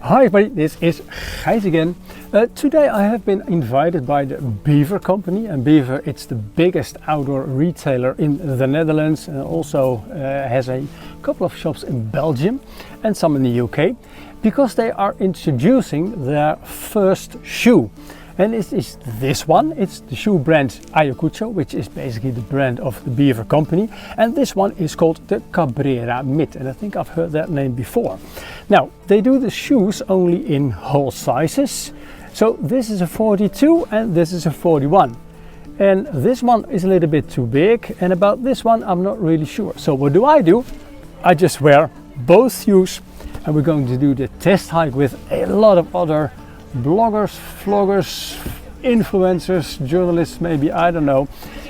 Hi everybody, this is Gijs again. Today I have been invited by the Bever company, and Bever, it's the biggest outdoor retailer in the Netherlands and also has a couple of shops in Belgium and some in the UK, because they are introducing their first shoe. And it is this one. It's the shoe brand Ayacucho, which is basically the brand of the Bever company. And this one is called the Cabrera Mid, and I think I've heard that name before. Now, they do the shoes only in whole sizes. So this is a 42 and this is a 41. And this one is a little bit too big, and about this one I'm not really sure. So what do? I just wear both shoes, and we're going to do the test hike with a lot of other bloggers, vloggers, influencers, journalists maybe, I don't know.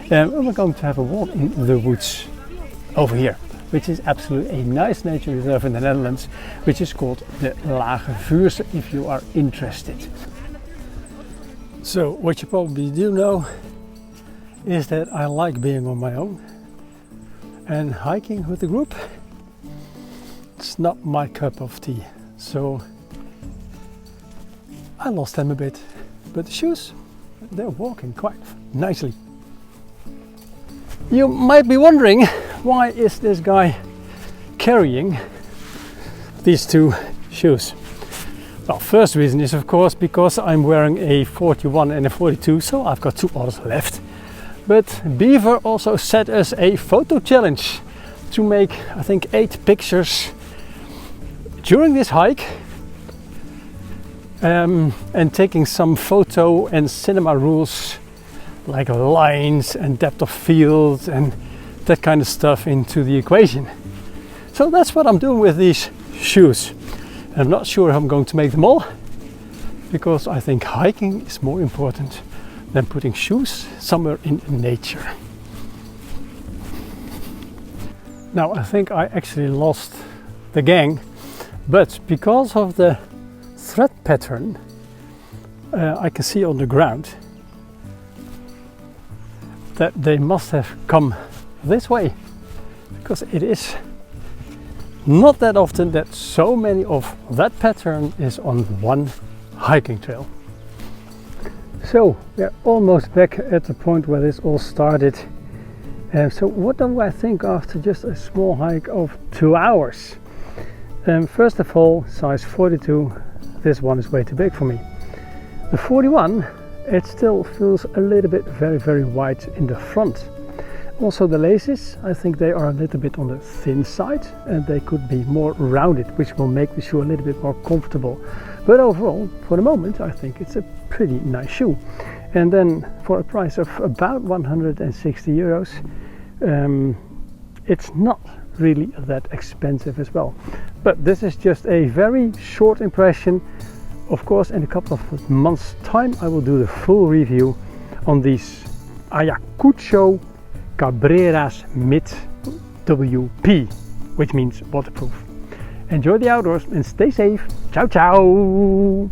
And we're going to have a walk in the woods over here, which is absolutely a nice nature reserve in the Netherlands, which is called the Lage Vuursche, if you are interested. So what you probably do know is that I like being on my own, and hiking with a group, it's not my cup of tea. So I lost them a bit, but the shoes, they're walking quite nicely. You might be wondering, why is this guy carrying these two shoes? Well, first reason is of course because I'm wearing a 41 and a 42, so I've got two others left. But Bever also set us a photo challenge to make, I think, 8 pictures during this hike. And taking some photo and cinema rules like lines and depth of field and that kind of stuff into the equation. So that's what I'm doing with these shoes. I'm not sure if I'm going to make them all, because I think hiking is more important than putting shoes somewhere in nature. Now I think I actually lost the gang, but because of the thread pattern I can see on the ground that they must have come this way, because it is not that often that so many of that pattern is on one hiking trail. So we're almost back at the point where this all started. So what do I think after just a small hike of 2 hours? First of all, size 42, this one is way too big for me. The 41, it still feels a little bit very wide in the front. Also the laces, I think they are a little bit on the thin side, and they could be more rounded, which will make the shoe a little bit more comfortable. But overall, for the moment, I think it's a pretty nice shoe. And then for a price of about 160 euros, it's not really that expensive as well. But this is just a very short impression. Of course, in a couple of months time I will do the full review on these Ayacucho Cabrera Mid WP, which means waterproof. Enjoy the outdoors and stay safe. Ciao ciao.